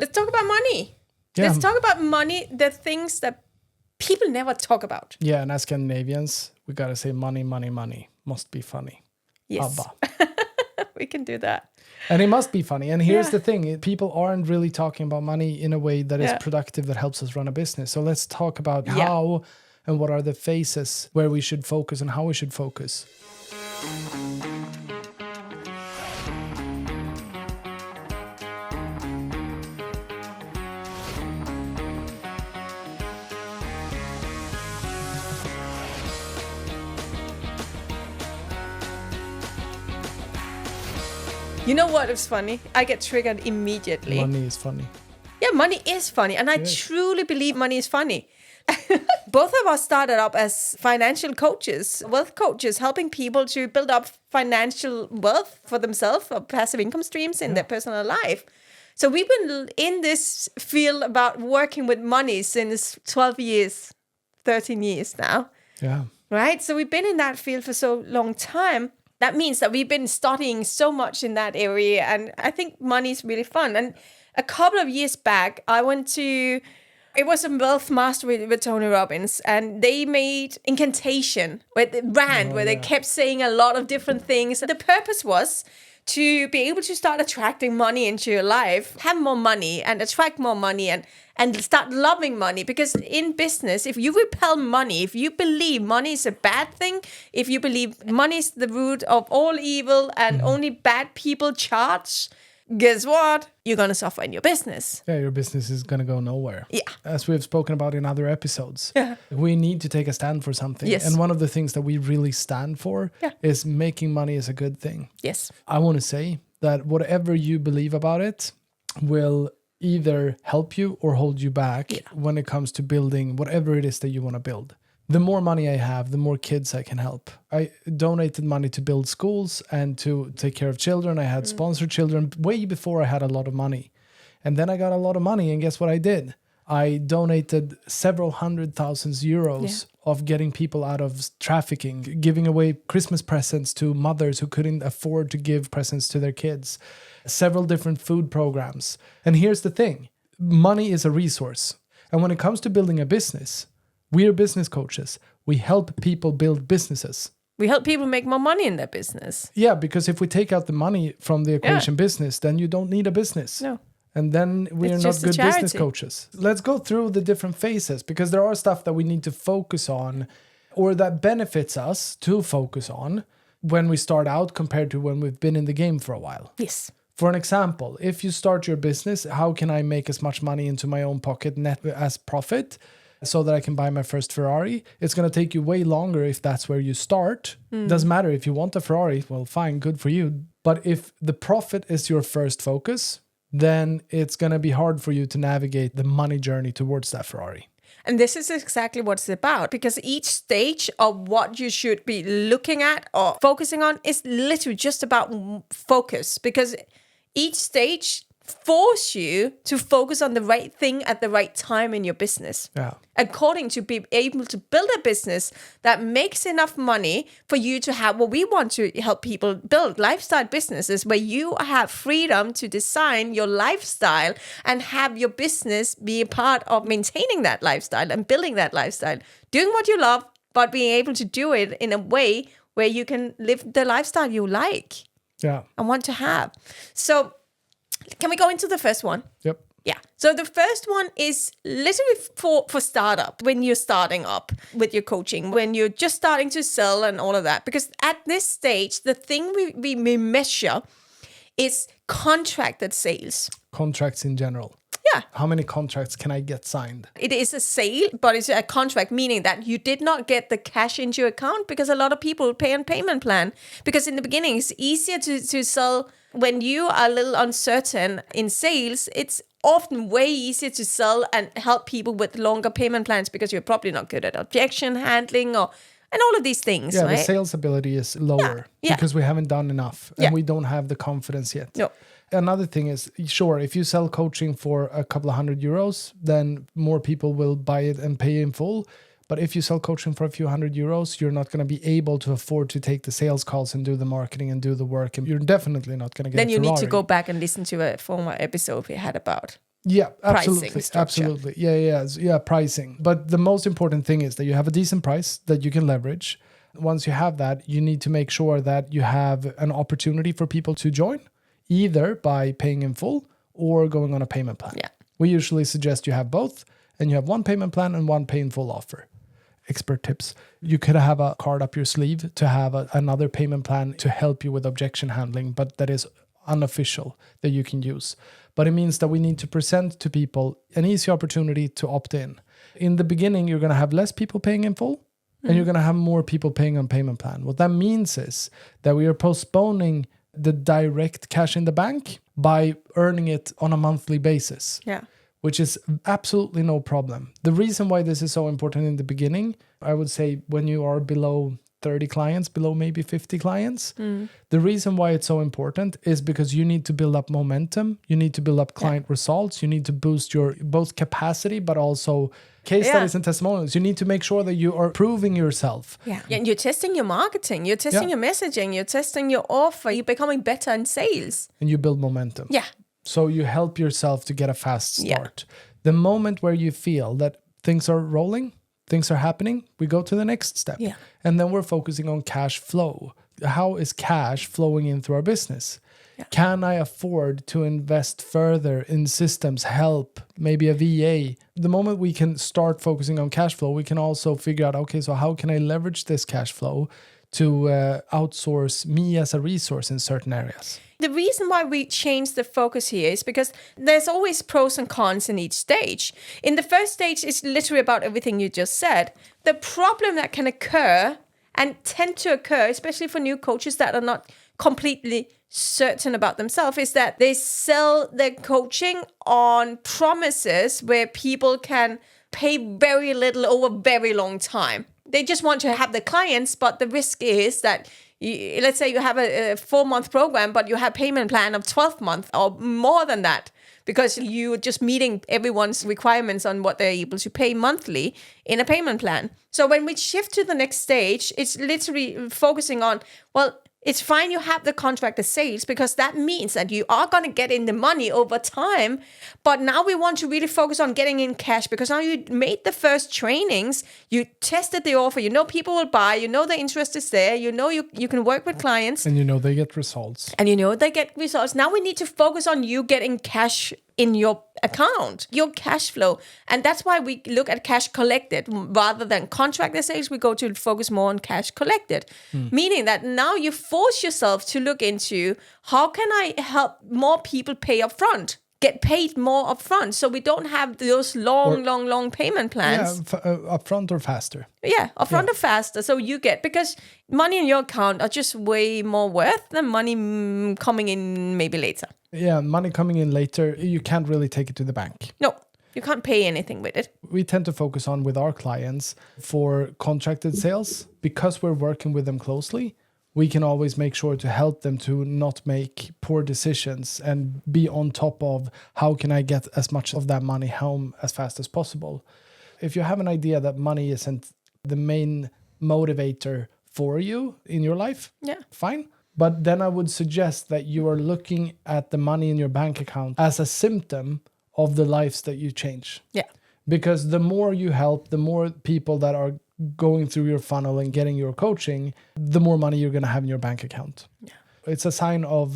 Let's talk about money. Yeah. Let's talk about money, the things that people never talk about. Yeah, and as Scandinavians, we gotta say money, money, money. Must be funny. Yes. Abba. We can do that. And it must be funny. And here's Yeah. the thing. People aren't really talking about money in a way that is Yeah. productive, that helps us run a business. So let's talk about Yeah. how and what are the phases where we should focus and how we should focus. You know what is funny? I get triggered immediately. Money is funny. Yeah, money is funny. And I truly believe money is funny. Both of us started up as financial coaches, wealth coaches, helping people to build up financial wealth for themselves or passive income streams in their personal life. So we've been in this field about working with money since 12 years, 13 years now. Yeah. Right? So we've been in that field for so long time. That means that we've been studying so much in that area. And I think money is really fun. And a couple of years back, I went to, it was a wealth mastery with Tony Robbins. And they made incantation where they kept saying a lot of different things. The purpose was to be able to start attracting money into your life, have more money and attract more money and start loving money. Because in business, if you repel money, if you believe money is a bad thing, if you believe money is the root of all evil and only bad people charge, guess what? You're going to suffer in your business. Yeah, your business is going to go nowhere. Yeah. As we've spoken about in other episodes, Yeah. we need to take a stand for something. Yes. And one of the things that we really stand for Yeah. is making money is a good thing. Yes. I want to say that whatever you believe about it will either help you or hold you back when it comes to building whatever it is that you want to build. The more money I have, the more kids I can help. I donated money to build schools and to take care of children. I had sponsored children way before I had a lot of money. And then I got a lot of money, and guess what I did? I donated several €100,000 of getting people out of trafficking, giving away Christmas presents to mothers who couldn't afford to give presents to their kids, several different food programs. And here's the thing, money is a resource. And when it comes to building a business, we are business coaches. We help people build businesses. We help people make more money in their business. Yeah, because if we take out the money from the equation business, then you don't need a business. No. And then we It's are not just a good business charity. coaches. Let's go through the different phases, because there are stuff that we need to focus on or that benefits us to focus on when we start out compared to when we've been in the game for a while. Yes. For an example, if you start your business, how can I make as much money into my own pocket net as profit so that I can buy my first Ferrari? It's going to take you way longer if that's where you start. Doesn't matter if you want a Ferrari, well, fine, good for you. But if the profit is your first focus, then it's going to be hard for you to navigate the money journey towards that Ferrari. And this is exactly what it's about, because each stage of what you should be looking at or focusing on is literally just about focus, because each stage force you to focus on the right thing at the right time in your business. Yeah. According to be able to build a business that makes enough money for you to have what we want to help people build, lifestyle businesses where you have freedom to design your lifestyle and have your business be a part of maintaining that lifestyle and building that lifestyle, doing what you love, but being able to do it in a way where you can live the lifestyle you like Yeah. and want to have. So can we go into the first one? Yep. Yeah. So the first one is literally for startup, when you're starting up with your coaching, when you're just starting to sell and all of that. Because at this stage, the thing we measure is contracted sales. Contracts in general. Yeah. How many contracts can I get signed? It is a sale, but it's a contract, meaning that you did not get the cash into your account, because a lot of people pay on payment plan. Because in the beginning, it's easier to sell when you are a little uncertain in sales. It's often way easier to sell and help people with longer payment plans, because you're probably not good at objection handling and all of these things, Yeah, right? the sales ability is lower Yeah. because we haven't done enough and Yeah. we don't have the confidence yet. No. Another thing is, sure, if you sell coaching for a couple of €100, then more people will buy it and pay in full. But if you sell coaching for a few €100, you're not going to be able to afford to take the sales calls and do the marketing and do the work. And you're definitely not going to get Then a you need to Ferrari. go back and listen to a former episode we had about Yeah, pricing absolutely. structure. Absolutely. Yeah, pricing. But the most important thing is that you have a decent price that you can leverage. Once you have that, you need to make sure that you have an opportunity for people to join, either by paying in full or going on a payment plan. Yeah. We usually suggest you have both, and you have one payment plan and one pay in full offer. Expert tips. You could have a card up your sleeve to have another payment plan to help you with objection handling, but that is unofficial that you can use. But it means that we need to present to people an easy opportunity to opt in. In the beginning, you're going to have less people paying in full, and you're going to have more people paying on payment plan. What that means is that we are postponing the direct cash in the bank by earning it on a monthly basis. Yeah. Which is absolutely no problem. The reason why this is so important in the beginning, I would say when you are below 30 clients, below maybe 50 clients, the reason why it's so important is because you need to build up momentum. You need to build up client results. You need to boost your both capacity, but also case studies and testimonials. You need to make sure that you are proving yourself. Yeah. And you're testing your marketing. You're testing your messaging. You're testing your offer. You're becoming better in sales. And you build momentum. Yeah. So you help yourself to get a fast start. Yeah. The moment where you feel that things are rolling, things are happening, we go to the next step. Yeah. And then we're focusing on cash flow. How is cash flowing in through our business? Yeah. Can I afford to invest further in systems, help, maybe a VA? The moment we can start focusing on cash flow, we can also figure out, okay, so how can I leverage this cash flow to outsource me as a resource in certain areas? The reason why we change the focus here is because there's always pros and cons in each stage. In the first stage, it's literally about everything you just said. The problem that can occur and tend to occur, especially for new coaches that are not completely certain about themselves, is that they sell their coaching on promises where people can pay very little over a very long time. They just want to have the clients, but the risk is that let's say you have a 4-month program, but you have payment plan of 12 months or more than that, because you're just meeting everyone's requirements on what they're able to pay monthly in a payment plan. So when we shift to the next stage, it's literally focusing on, well, it's fine you have the contract of sales because that means that you are going to get in the money over time. But now we want to really focus on getting in cash because now you made the first trainings, you tested the offer, you know people will buy, you know the interest is there, you know you can work with clients. And you know they get results. Now we need to focus on you getting cash in your account, your cash flow. And that's why we look at cash collected rather than contracted sales. We go to focus more on cash collected, meaning that now you force yourself to look into how can I help more people pay up front, get paid more up front, so we don't have those long payment plans. Yeah, up front or faster. Yeah, upfront or faster. So you get, because money in your account are just way more worth than money coming in maybe later. Yeah, money coming in later, you can't really take it to the bank. No, you can't pay anything with it. We tend to focus on with our clients for contracted sales because we're working with them closely. We can always make sure to help them to not make poor decisions and be on top of how can I get as much of that money home as fast as possible. If you have an idea that money isn't the main motivator for you in your life, fine. But then I would suggest that you are looking at the money in your bank account as a symptom of the lives that you change. Yeah. Because the more you help, the more people that are going through your funnel and getting your coaching, the more money you're going to have in your bank account. Yeah. It's a sign of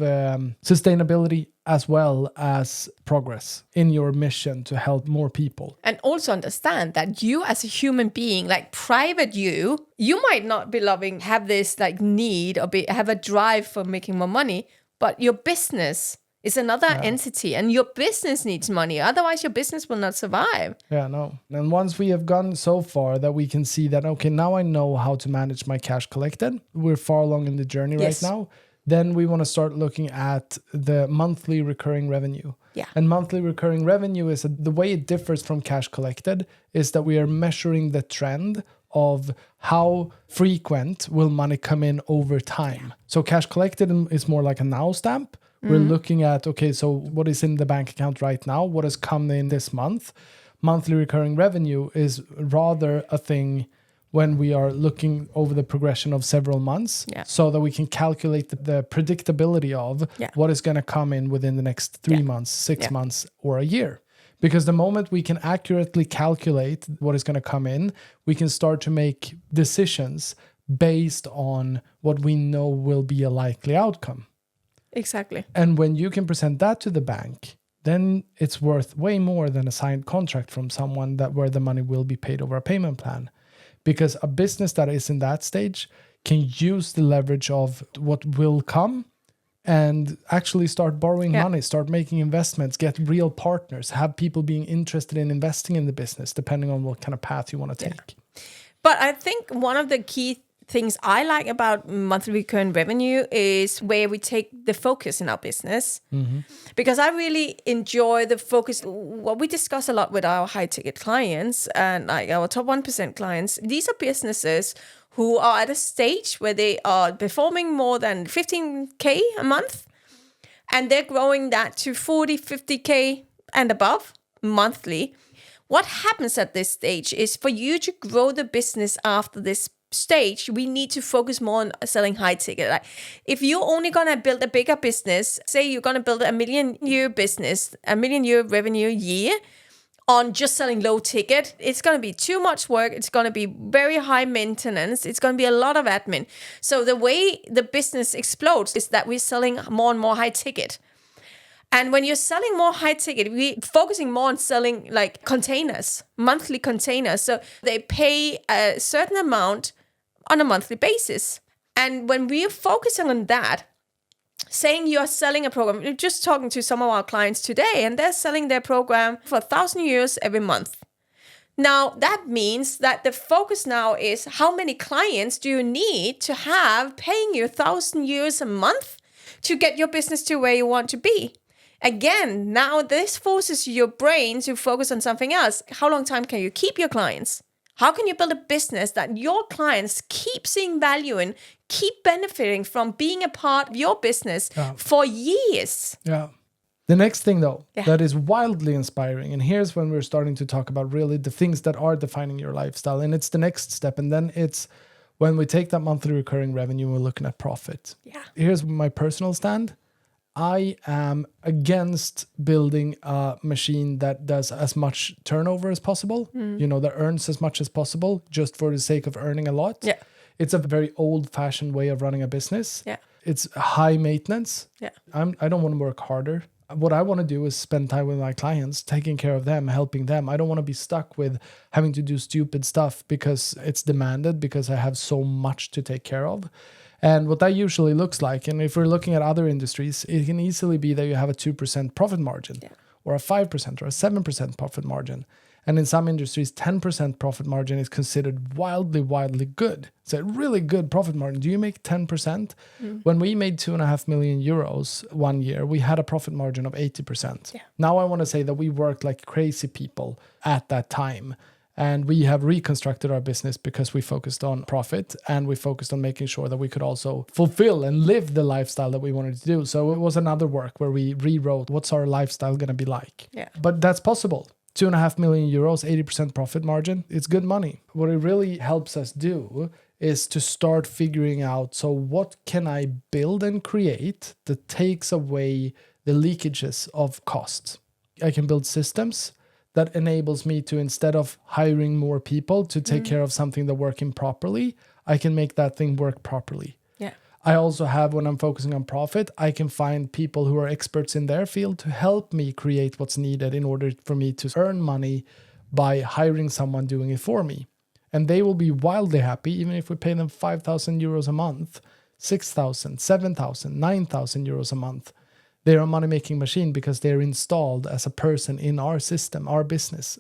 sustainability as well as progress in your mission to help more people. And also understand that you as a human being, like private you might not be have this like need or have a drive for making more money, but your business is another entity and your business needs money. Otherwise, your business will not survive. Yeah, no. And once we have gone so far that we can see that, okay, now I know how to manage my cash collected. We're far along in the journey right now. Then we want to start looking at the monthly recurring revenue. Yeah. And monthly recurring revenue is the way it differs from cash collected is that we are measuring the trend of how frequent will money come in over time. Yeah. So cash collected is more like a now stamp. We're looking at, okay, so what is in the bank account right now? What has come in this month? Monthly recurring revenue is rather a thing when we are looking over the progression of several months so that we can calculate the predictability of what is going to come in within the next 3 months, 6 months, or a year. Because the moment we can accurately calculate what is going to come in, we can start to make decisions based on what we know will be a likely outcome. Exactly. And when you can present that to the bank, then it's worth way more than a signed contract from someone that where the money will be paid over a payment plan. Because a business that is in that stage can use the leverage of what will come and actually start borrowing money, start making investments, get real partners, have people being interested in investing in the business, depending on what kind of path you want to take. But I think one of the key things I like about monthly recurring revenue is where we take the focus in our business. Because I really enjoy the focus. What we discuss a lot with our high ticket clients and like our top 1% clients, these are businesses who are at a stage where they are performing more than 15K a month, and they're growing that to 40, 50K and above monthly. What happens at this stage is for you to grow the business after this stage, we need to focus more on selling high ticket. Like if you're only going to build a bigger business, say you're going to build a $1 million business, $1 million revenue a year on just selling low ticket, it's going to be too much work. It's going to be very high maintenance. It's going to be a lot of admin. So the way the business explodes is that we're selling more and more high ticket. And when you're selling more high ticket, we're focusing more on selling like containers, monthly containers. So they pay a certain amount on a monthly basis. And when we're focusing on that, saying you're selling a program, we're just talking to some of our clients today, and they're selling their program for 1,000 euros every month. Now, that means that the focus now is how many clients do you need to have paying you 1,000 euros a month to get your business to where you want to be. Again, now this forces your brain to focus on something else. How long time can you keep your clients? How can you build a business that your clients keep seeing value in, keep benefiting from being a part of your business for years? Yeah. The next thing, though, that is wildly inspiring, and here's when we're starting to talk about really the things that are defining your lifestyle, and it's the next step, and then it's when we take that monthly recurring revenue, we're looking at profit. Yeah. Here's my personal stand. I am against building a machine that does as much turnover as possible, that earns as much as possible just for the sake of earning a lot. Yeah. It's a very old-fashioned way of running a business. Yeah. It's high maintenance. Yeah. I don't want to work harder. What I want to do is spend time with my clients, taking care of them, helping them. I don't want to be stuck with having to do stupid stuff because it's demanded, because I have so much to take care of. And what that usually looks like, and if we're looking at other industries, it can easily be that you have a 2% profit margin or a 5% or a 7% profit margin. And in some industries, 10% profit margin is considered wildly, wildly good. It's a really good profit margin. Do you make 10%? When we made 2.5 million euros one year, we had a profit margin of 80%. Yeah. Now I want to say that we worked like crazy people at that time. And we have reconstructed our business because we focused on profit, and we focused on making sure that we could also fulfill and live the lifestyle that we wanted to do. So it was another work where we rewrote what's our lifestyle going to be like. Yeah. But that's possible. 2.5 million euros, 80% profit margin. It's good money. What it really helps us do is to start figuring out, so what can I build and create that takes away the leakages of costs? I can build systems that enables me to, instead of hiring more people to take care of something that's working properly, I can make that thing work properly. Yeah. I also have, when I'm focusing on profit, I can find people who are experts in their field to help me create what's needed in order for me to earn money by hiring someone doing it for me. And they will be wildly happy, even if we pay them 5,000 euros a month, 6,000, 7,000, 9,000 euros a month. They're a money-making machine because they're installed as a person in our system, our business.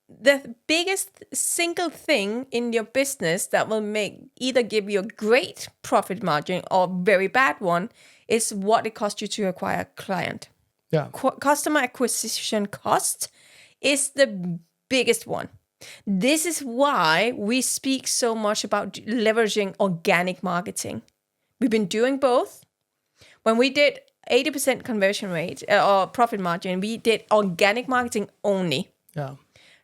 The biggest single thing in your business that will either give you a great profit margin or very bad one is what it costs you to acquire a client. Yeah. Customer acquisition cost is the biggest one. This is why we speak so much about leveraging organic marketing. We've been doing both. When we did 80% conversion rate or profit margin, we did organic marketing only. Yeah.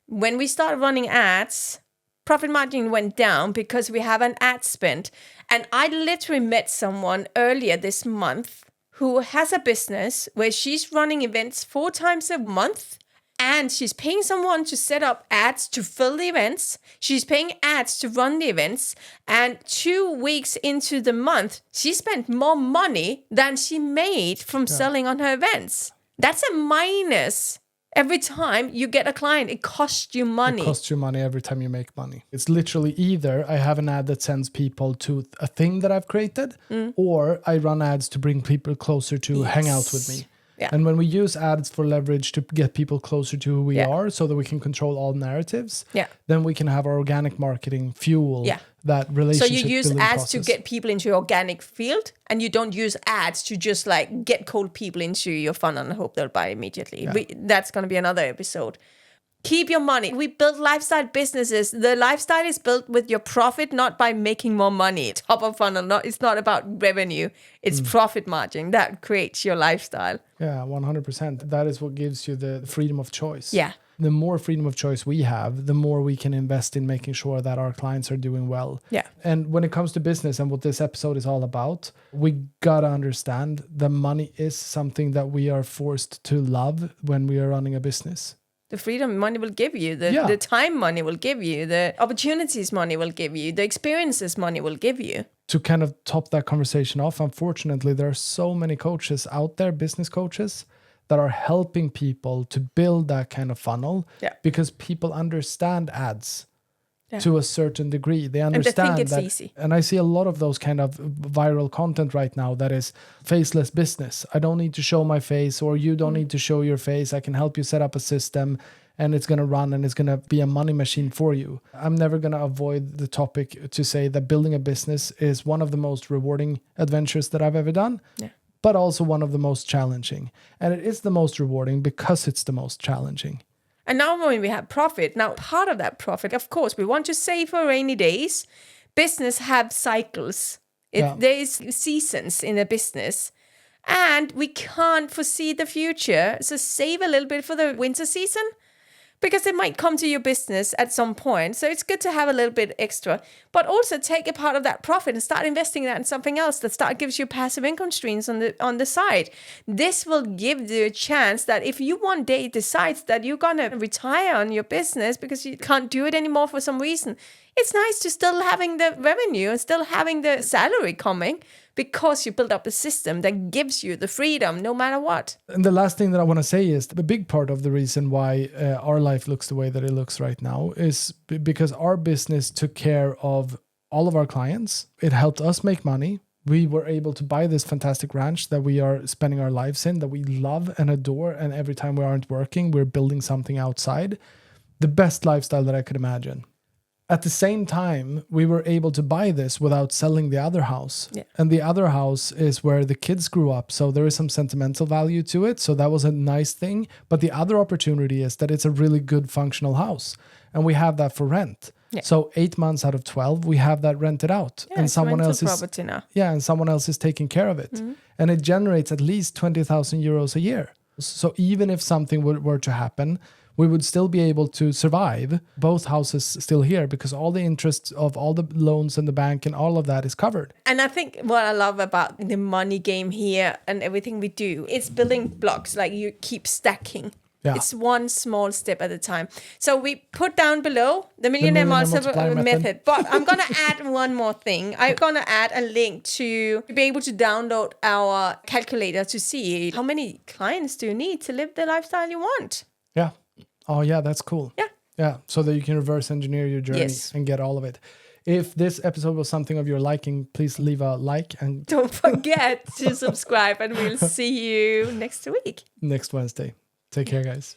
When we started running ads, profit margin went down because we have an ad spend. And I literally met someone earlier this month who has a business where she's running events 4 times a month And she's paying someone to set up ads to fill the events. She's paying ads to run the events. And 2 weeks into the month, she spent more money than she made from selling on her events. That's a minus. Every time you get a client, it costs you money. It costs you money every time you make money. It's literally either I have an ad that sends people to a thing that I've created, or I run ads to bring people closer to hang out with me. Yeah. And when we use ads for leverage to get people closer to who we are so that we can control all narratives, then we can have our organic marketing fuel that relationship. So you use ads process. to get people into your organic field, and you don't use ads to just like get cold people into your funnel and hope they'll buy immediately. Yeah. That's going to be another episode. Keep your money. We build lifestyle businesses. The lifestyle is built with your profit, not by making more money. Top of funnel. It's not about revenue. It's profit margin that creates your lifestyle. Yeah, 100%. That is what gives you the freedom of choice. Yeah. The more freedom of choice we have, the more we can invest in making sure that our clients are doing well. Yeah. And when it comes to business and what this episode is all about, we gotta understand that money is something that we are forced to love when we are running a business. The freedom money will give you, the time money will give you, the opportunities money will give you, the experiences money will give you. To kind of top that conversation off, unfortunately, there are so many coaches out there, business coaches, that are helping people to build that kind of funnel because people understand ads to a certain degree. They understand and they think that, it's easy. And I see a lot of those kind of viral content right now that is faceless business. I don't need to show my face, or you don't need to show your face. I can help you set up a system and it's going to run and it's going to be a money machine for you. I'm never going to avoid the topic to say that building a business is one of the most rewarding adventures that I've ever done. Yeah. But also one of the most challenging. And it is the most rewarding because it's the most challenging. And now when we have profit, now part of that profit, of course, we want to save for rainy days. Business have cycles. There is seasons in a business. And we can't foresee the future. So save a little bit for the winter season, because it might come to your business at some point. So it's good to have a little bit extra, but also take a part of that profit and start investing that in something else that gives you passive income streams on the side. This will give you a chance that if you one day decides that you're going to retire on your business because you can't do it anymore for some reason, it's nice to still having the revenue and still having the salary coming, because you build up a system that gives you the freedom no matter what. And the last thing that I want to say is the big part of the reason why our life looks the way that it looks right now is because our business took care of all of our clients. It helped us make money. We were able to buy this fantastic ranch that we are spending our lives in, that we love and adore. And every time we aren't working, we're building something outside. The best lifestyle that I could imagine. At the same time, we were able to buy this without selling the other house. Yeah. And the other house is where the kids grew up. So there is some sentimental value to it. So that was a nice thing. But the other opportunity is that it's a really good functional house. And we have that for rent. Yeah. So 8 months out of 12, we have that rented out. Yeah, and someone else is property now. Yeah, and someone else is taking care of it. Mm-hmm. And it generates at least 20,000 euros a year. So even if something were to happen, we would still be able to survive. Both houses still here because all the interest of all the loans in the bank and all of that is covered. And I think what I love about the money game here and everything we do, it's building blocks, like you keep stacking. Yeah. It's one small step at a time. So we put down below the Millionaire Multiplier Method. But I'm going to add one more thing. I'm going to add a link to be able to download our calculator to see how many clients do you need to live the lifestyle you want. Yeah. Oh, yeah, that's cool. Yeah. Yeah, so that you can reverse engineer your journey and get all of it. If this episode was something of your liking, please leave a like. And don't forget to subscribe, and we'll see you next week. Next Wednesday. Take care, guys.